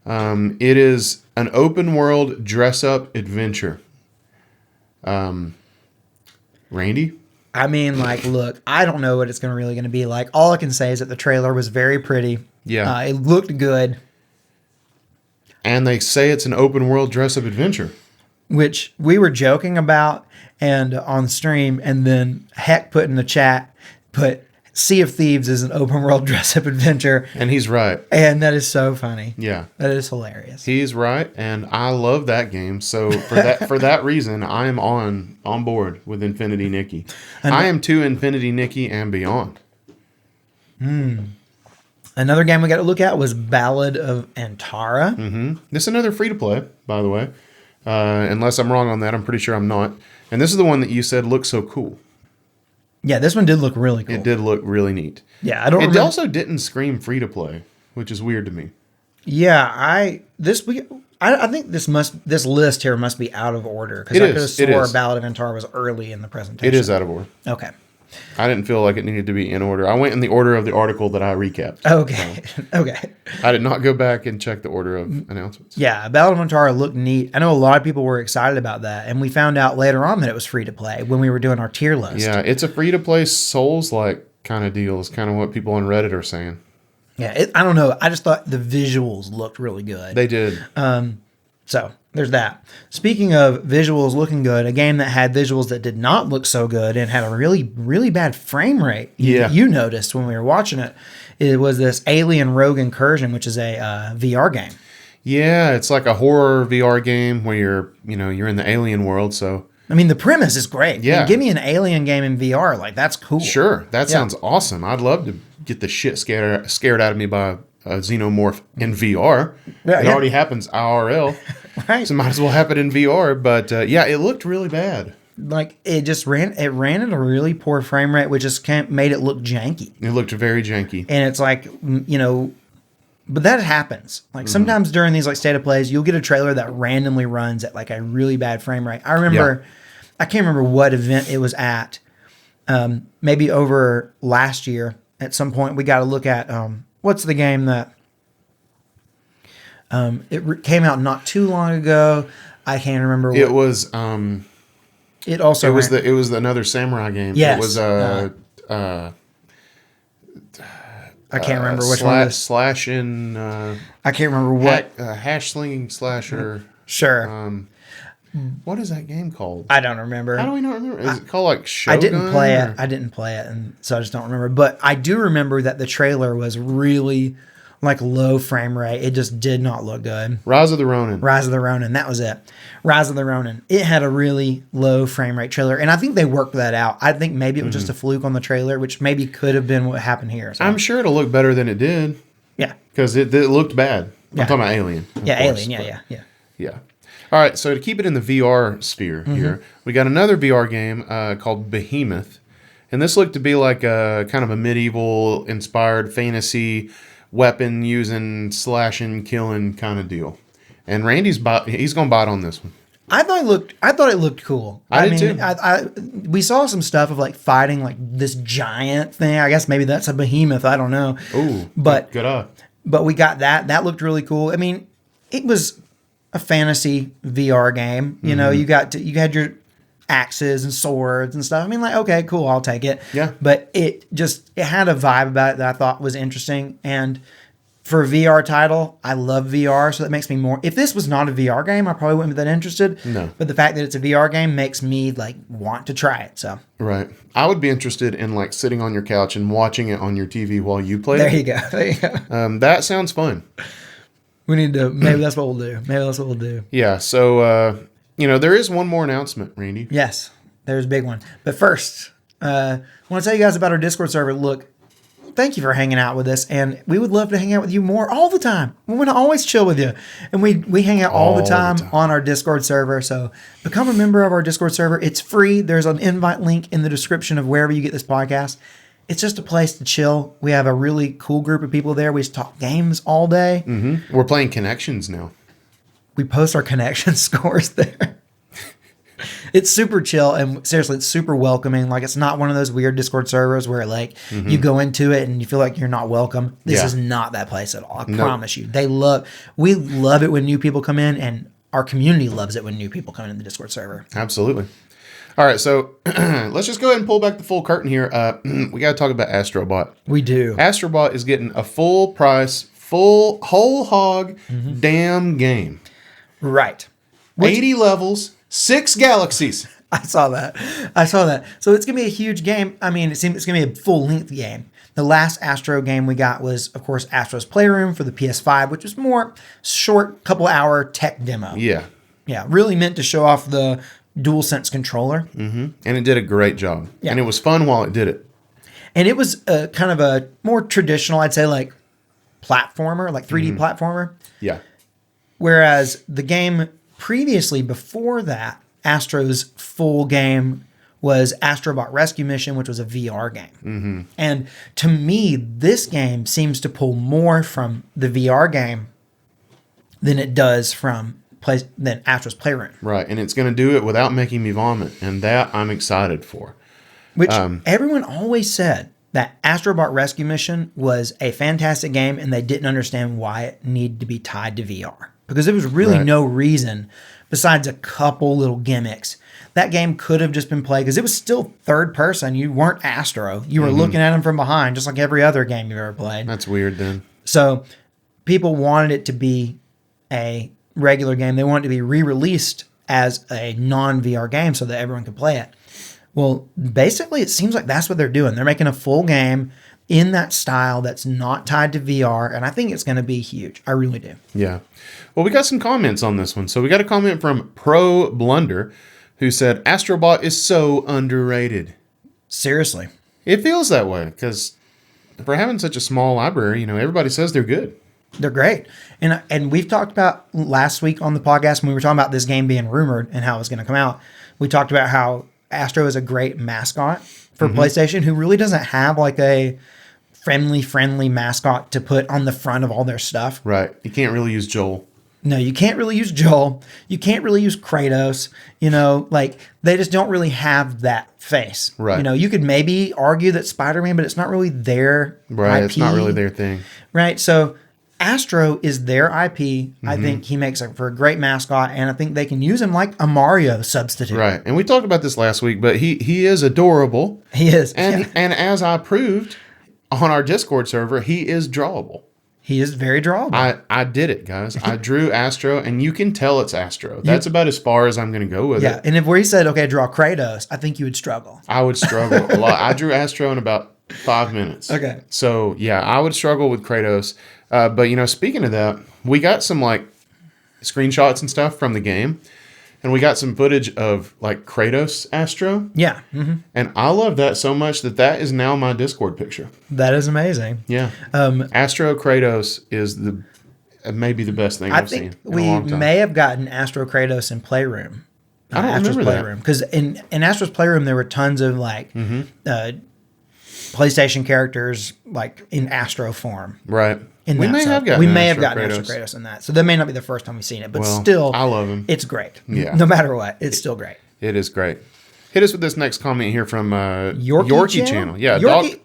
It is an open world dress up adventure. Randy? I mean, like, look, I don't know what it's really going to be like. All I can say is that the trailer was very pretty. Yeah. It looked good. And they say it's an open world dress up adventure. Which we were joking about and on stream, and then Heck put in the chat, Sea of Thieves is an open world dress up adventure. And he's right. And that is so funny. Yeah. That is hilarious. He's right, and I love that game. So for that reason, I am on board with Infinity Nikki. I am to Infinity Nikki and beyond. Another game we got to look at was Ballad of Antara. Mm-hmm. This is another free-to-play, by the way. Unless I'm wrong on that. I'm pretty sure I'm not. And this is the one that you said looked so cool. Yeah, this one did look really cool. It did look really neat. Yeah, I don't. It also didn't scream free-to-play, which is weird to me. Yeah, I think this list here must be out of order because I could have swore Ballad of Antara was early in the presentation. It is out of order. Okay. I didn't feel like it needed to be in order. I went in the order of the article that I recapped. Okay. Okay. I did not go back and check the order of announcements. Yeah, Battle of Montara looked neat. I know a lot of people were excited about that, and we found out later on that it was free to play when we were doing our tier list. Yeah, it's a free-to-play Souls-like kind of deal is kind of what people on Reddit are saying. Yeah, I don't know. I just thought the visuals looked really good. They did. So there's that. Speaking of visuals looking good, a game that had visuals that did not look so good and had a really, really bad frame rate. You noticed when we were watching it. It was this Alien Rogue Incursion, which is a VR game. Yeah, it's like a horror VR game where you're in the alien world. So I mean, the premise is great. Yeah. I mean, give me an alien game in VR. Like, that's cool. Sure, that sounds awesome. I'd love to get the shit scared out of me by a xenomorph in VR. It already happens IRL. Right. So might as well happen in VR. But yeah, it looked really bad. Like, it just ran at a really poor frame rate, which just made it look janky. It looked very janky. And it's like, but that happens. Like, sometimes during these like state of plays, you'll get a trailer that randomly runs at like a really bad frame rate. I remember, I can't remember what event it was at. Maybe over last year at some point, we got to look at, what's the game that came out not too long ago. I can't remember. It was. It also. It was another samurai game. Yes. It was I can't remember which one. Slashing. I can't remember what. Hash slinging slasher. Sure. What is that game called? I don't remember. How do we not remember? Is it called like Shogun? I didn't play it. I didn't play it, and so I just don't remember. But I do remember that the trailer was really like low frame rate. It just did not look good. Rise of the Ronin. That was it. Rise of the Ronin. It had a really low frame rate trailer, and I think they worked that out. I think maybe it was just a fluke on the trailer, which maybe could have been what happened here. So. I'm sure it'll look better than it did. Yeah. Because it looked bad. Yeah. I'm talking about Alien. Yeah, course, Alien. Yeah. All right, so to keep it in the VR sphere here, we got another VR game called Behemoth. And this looked to be like a kind of a medieval inspired fantasy weapon using slashing, killing kind of deal. And Randy's he's going to bite on this one. I thought it looked cool. I did too. We saw some stuff of like fighting like this giant thing. I guess maybe that's a behemoth. I don't know. Ooh, but good eye. But we got that. That looked really cool. I mean, it was a fantasy VR game. You know, you had your axes and swords and stuff. I mean, like, okay, cool, I'll take it. Yeah. But it had a vibe about it that I thought was interesting. And for a VR title, I love VR, so that makes me more. If this was not a VR game, I probably wouldn't be that interested. No. But the fact that it's a VR game makes me like want to try it. So. Right. I would be interested in like sitting on your couch and watching it on your TV while you play There it. you go. There you go. That sounds fun. We need to. Maybe that's what we'll do. Yeah. So, there is one more announcement, Randy. Yes, there's a big one. But first, I want to tell you guys about our Discord server. Look, thank you for hanging out with us, and we would love to hang out with you more all the time. We want to always chill with you, and we hang out all the time on our Discord server. So become a member of our Discord server. It's free. There's an invite link in the description of wherever you get this podcast. It's just a place to chill. We have a really cool group of people there. We just talk games all day. Mm-hmm. We're playing Connections now. We post our connection scores there. It's super chill, and seriously, it's super welcoming. Like, it's not one of those weird Discord servers where like you go into it and you feel like you're not welcome. This is not that place at all. I promise you. We love it when new people come in, and our community loves it when new people come in the Discord server. Absolutely. All right, so let's just go ahead and pull back the full curtain here. We got to talk about Astro Bot. We do. Astro Bot is getting a full price, whole hog damn game. Right. 80 levels, 6 galaxies. I saw that. So it's going to be a huge game. I mean, it's going to be a full-length game. The last Astro game we got was, of course, Astro's Playroom for the PS5, which was more short, couple-hour tech demo. Yeah. Yeah, really meant to show off the DualSense controller. Mm-hmm. And it did a great job. Yeah. And it was fun while it did it. And it was kind of a more traditional, I'd say, like platformer, like 3D platformer. Yeah. Whereas the game previously, before that, Astro's full game was Astro Bot Rescue Mission, which was a VR game. Mm-hmm. And to me, this game seems to pull more from the VR game than it does than Astro's Playroom. Right, and it's going to do it without making me vomit, and that I'm excited for. Which everyone always said that Astro Bot Rescue Mission was a fantastic game, and they didn't understand why it needed to be tied to VR. Because there was really no reason, besides a couple little gimmicks. That game could have just been played, because it was still third person. You weren't Astro. You were looking at him from behind, just like every other game you've ever played. That's weird then. So people wanted it to be a regular game. They wanted it to be re-released as a non-VR game so that everyone could play it. Well, basically, it seems like that's what they're doing. They're making a full game in that style that's not tied to VR, and I think it's going to be huge. I really do. Yeah. Well, we got some comments on this one. So we got a comment from Pro Blunder, who said, Astro Bot is so underrated. Seriously. It feels that way, because for having such a small library, everybody says they're good. They're great. And we've talked about last week on the podcast when we were talking about this game being rumored and how it was going to come out. We talked about how Astro is a great mascot for PlayStation, who really doesn't have like a friendly mascot to put on the front of all their stuff. Right. You can't really use Joel. No, you can't really use Joel. You can't really use Kratos. They just don't really have that face. Right. You could maybe argue that Spider-Man, but it's not really their right. IP. It's not really their thing. Right. So Astro is their IP. I think he makes for a great mascot, and I think they can use him like a Mario substitute. Right. And we talked about this last week, but he is adorable. He is. And as I proved on our Discord server, he is drawable. He is very drawable. I did it, guys. I drew Astro, and you can tell it's Astro. That's about as far as I'm going to go with it. Yeah, and if he said, okay, draw Kratos, I think you would struggle. I would struggle a lot. I drew Astro in about 5 minutes. Okay. So, yeah, I would struggle with Kratos. But, speaking of that, we got some, screenshots and stuff from the game. And we got some footage of, Kratos Astro. Yeah. Mm-hmm. And I love that so much that is now my Discord picture. That is amazing. Yeah. Astro Kratos is maybe the best thing I've seen in a long time. We may have gotten Astro Kratos in Playroom. I don't remember that. Because in Astro's Playroom, there were tons of, PlayStation characters, in Astro form. Right. We may have gotten Astro Kratos in that. So that may not be the first time we've seen it, but still, I love him. It's great. Yeah. No matter what, it's still great. It is great. Hit us with this next comment here from Yorkie Channel. Yeah,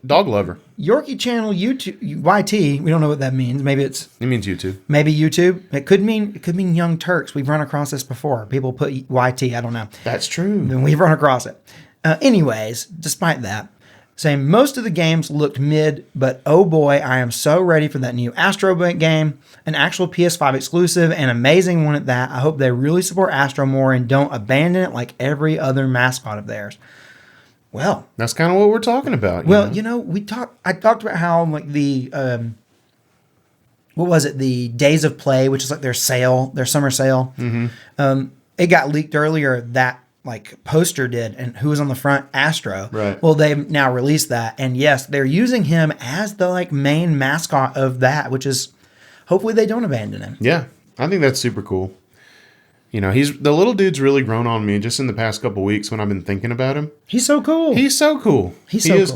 dog lover. Yorkie Channel YouTube YT. We don't know what that means. Maybe it means YouTube. Maybe YouTube. It could mean Young Turks. We've run across this before. People put YT. I don't know. That's true. And we've run across it. Anyways, despite that, saying most of the games looked mid, but oh boy, I am so ready for that new Astro Bot game, an actual PS5 exclusive, an amazing one at that. I hope they really support Astro more and don't abandon it like every other mascot of theirs. Well, that's kind of what we're talking about. I talked about how the what was it? The Days of Play, which is like their summer sale. Mm-hmm. It got leaked earlier that poster did, and who was on the front? Astro. Right. Well, they've now released that, and yes, they're using him as the main mascot of that, which is hopefully they don't abandon him. Yeah, I think that's super cool. He's the little dude's really grown on me just in the past couple weeks when I've been thinking about him. He's so cool. He is cool.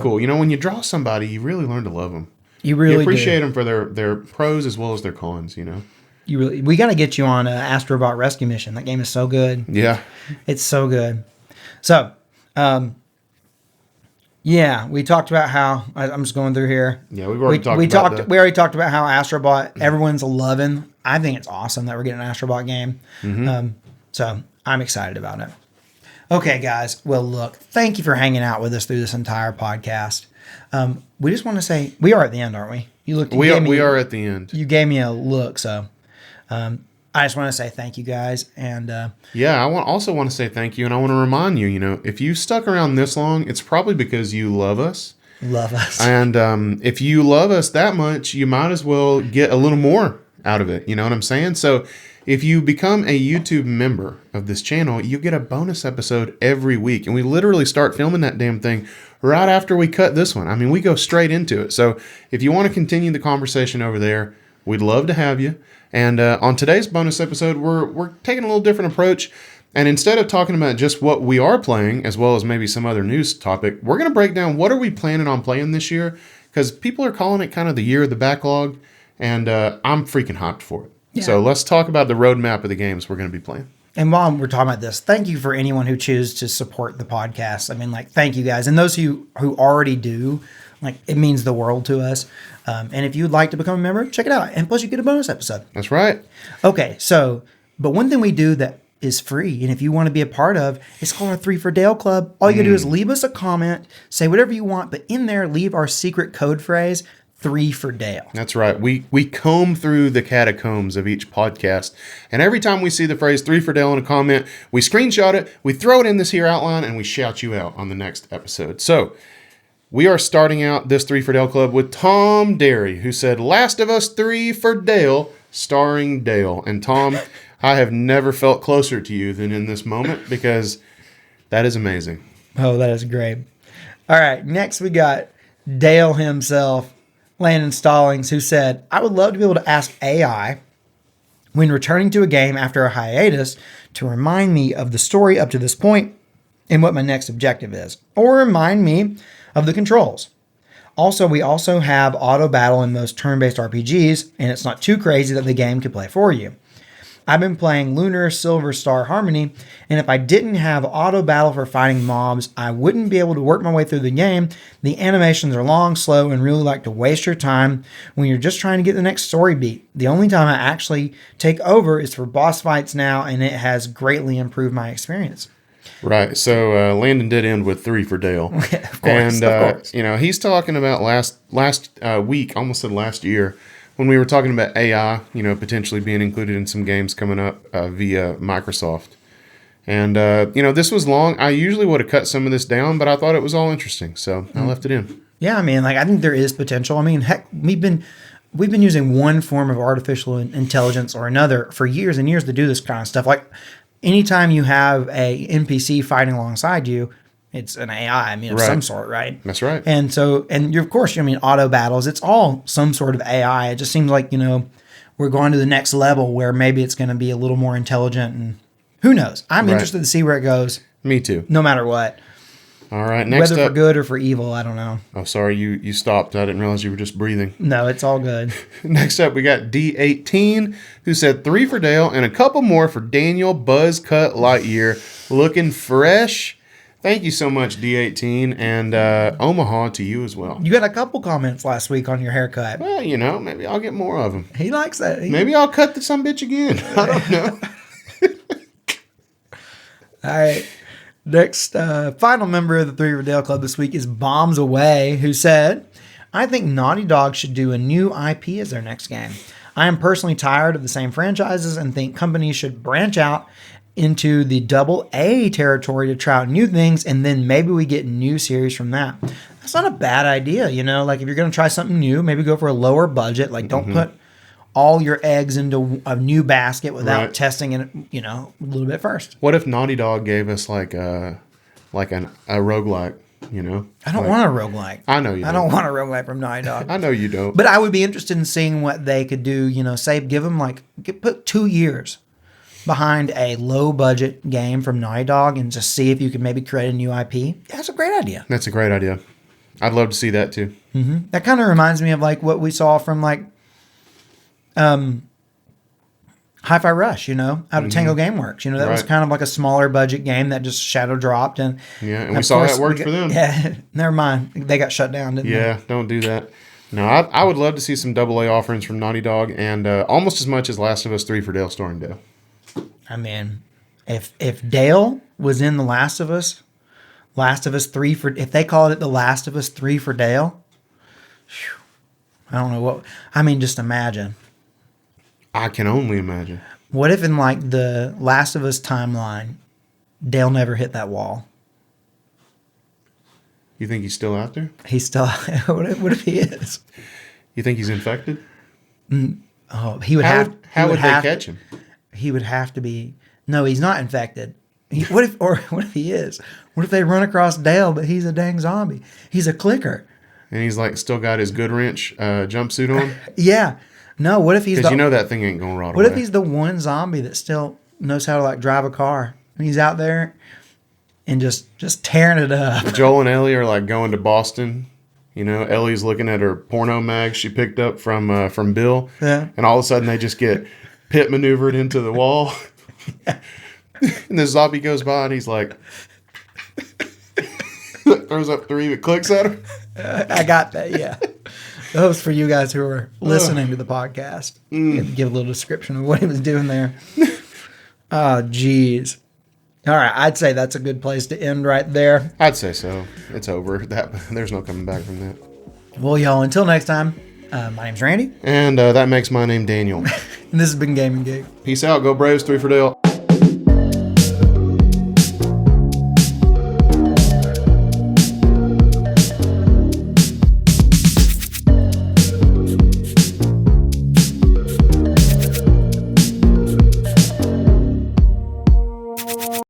Cool. When you draw somebody, you really learn to love them. You really appreciate them for their pros as well as their cons. We got to get you on Astro Bot Rescue Mission. That game is so good. Yeah. It's so good. So, we talked about how, I'm just going through here. Yeah, we've already talked about that. We already talked about how Astro Bot, everyone's loving. I think it's awesome that we're getting an Astro Bot game. Mm-hmm. So I'm excited about it. Okay, guys. Well, look, thank you for hanging out with us through this entire podcast. We just want to say, we are at the end, aren't we? We are at the end. You gave me a look, so... I just want to say thank you guys, and I also want to say thank you, and I want to remind you, if you stuck around this long, it's probably because you love us. And if you love us that much, you might as well get a little more out of it. You know what I'm saying? So if you become a YouTube member of this channel, you get a bonus episode every week, and we literally start filming that damn thing right after we cut this one. I mean, we go straight into it. So if you want to continue the conversation over there, we'd love to have you. And on today's bonus episode, we're taking a little different approach. And instead of talking about just what we are playing, as well as maybe some other news topic, we're going to break down what are we planning on playing this year. Because people are calling it kind of the year of the backlog. And I'm freaking hyped for it. Yeah. So let's talk about the roadmap of the games we're going to be playing. And while we're talking about this, thank you for anyone who chooses to support the podcast. I mean, like, thank you guys. And those who already do, like, it means the world to us. And if you'd like to become a member, check it out. And plus, you get a bonus episode. That's right. Okay, so, but one thing we do that is free, and if you want to be a part of, it's called our 3 for Dale Club. All you gotta do is leave us a comment, say whatever you want, but in there, leave our secret code phrase, 3 for Dale. That's right. We comb through the catacombs of each podcast, and every time we see the phrase 3 for Dale in a comment, we screenshot it, we throw it in this here outline, and we shout you out on the next episode. So, we are starting out this 3 for Dale Club with Tom Derry, who said, Last of Us 3 for Dale, starring Dale. And Tom, I have never felt closer to you than in this moment, because that is amazing. Oh, that is great. All right, next we got Dale himself, Landon Stallings, who said, I would love to be able to ask AI when returning to a game after a hiatus to remind me of the story up to this point and what my next objective is, or remind me of the controls. Also, we also have auto battle in most turn-based RPGs, and it's not too crazy that the game could play for you. I've been playing Lunar Silver Star Harmony, and if I didn't have auto battle for fighting mobs, I wouldn't be able to work my way through the game. The animations are long, slow, and really like to waste your time when you're just trying to get the next story beat. The only time I actually take over is for boss fights now, and it has greatly improved my experience. Right. So Landon did end with 3 for Dale. Of course, and, of course. you know, he's talking about last week, almost said last year, when we were talking about AI, you know, potentially being included in some games coming up via Microsoft. And, you know, this was long. I usually would have cut some of this down, but I thought it was all interesting. So I left it in. Yeah, I mean, like, I think there is potential. I mean, heck, we've been using one form of artificial intelligence or another for years and years to do this kind of stuff. Like, anytime you have a NPC fighting alongside you, it's an AI, I mean, of some sort, right? That's right. And so, and you're, of course, I mean, auto battles, it's all some sort of AI. It just seems like, you know, we're going to the next level where maybe it's going to be a little more intelligent, and who knows? I'm interested to see where it goes. Me too. No matter what. All right, next Whether up. for good or for evil, I don't know. Oh, sorry, you stopped. I didn't realize you were just breathing. No, it's all good. Next up, we got D18, who said 3 for Dale and a couple more for Daniel Buzzcut Lightyear. Looking fresh. Thank you so much, D18, and Omaha to you as well. You got a couple comments last week on your haircut. Well, you know, maybe I'll get more of them. He likes that. Maybe I'll cut the sumbitch again. I don't know. All right. Next, final member of the 3 for Dale Club this week is Bombs Away, who said, I think Naughty Dog should do a new IP as their next game. I am personally tired of the same franchises and think companies should branch out into the AA territory to try out new things, and then maybe we get new series from that. That's not a bad idea, you know? Like, if you're going to try something new, maybe go for a lower budget. Like, don't put all your eggs into a new basket without testing it, you know, a little bit first. What if Naughty Dog gave us like a roguelike, you know? I don't want a roguelike. I know you don't. I don't want a roguelike from Naughty Dog. I know you don't. But I would be interested in seeing what they could do, you know, say, give them put 2 years behind a low budget game from Naughty Dog and just see if you can maybe create a new IP. That's a great idea. That's a great idea. I'd love to see that too. Mm-hmm. That kind of reminds me of like what we saw from like Hi-Fi Rush, you know, out of Tango Gameworks. You know, that was kind of like a smaller budget game that just shadow dropped. And we saw that worked for them. Yeah, never mind. They got shut down, didn't they? Yeah, don't do that. No, I would love to see some AA offerings from Naughty Dog, and almost as much as Last of Us 3 for Dale starring Dale. I mean, if Dale was in The Last of Us 3 for, if they called it The Last of Us 3 for Dale, whew, I don't know what, I mean, just imagine. I can only imagine. What if in like the Last of Us timeline, Dale never hit that wall? You think he's still out there? He's still, what if he is? You think he's infected? Oh, he would have. How would they catch him? He would have to be. No, he's not infected. What if he is? What if they run across Dale, but he's a dang zombie? He's a clicker. And he's like still got his Good Wrench jumpsuit on? Yeah. No, what if he's because you know that thing ain't gonna rot away. What if he's the one zombie that still knows how to like drive a car, and he's out there and just tearing it up? Joel and Ellie are like going to Boston. You know, Ellie's looking at her porno mag she picked up from Bill. Yeah. And all of a sudden they just get pit maneuvered into the wall. And the zombie goes by and he's like, throws up 3, but clicks at her. I got that, yeah. That was for you guys who are listening to the podcast. Give a little description of what he was doing there. Oh, geez. All right, I'd say that's a good place to end right there. I'd say so. It's over. There's no coming back from that. Well, y'all, until next time, my name's Randy. And that makes my name Daniel. And this has been Gaming Gig. Peace out. Go Braves. 3 for Dale.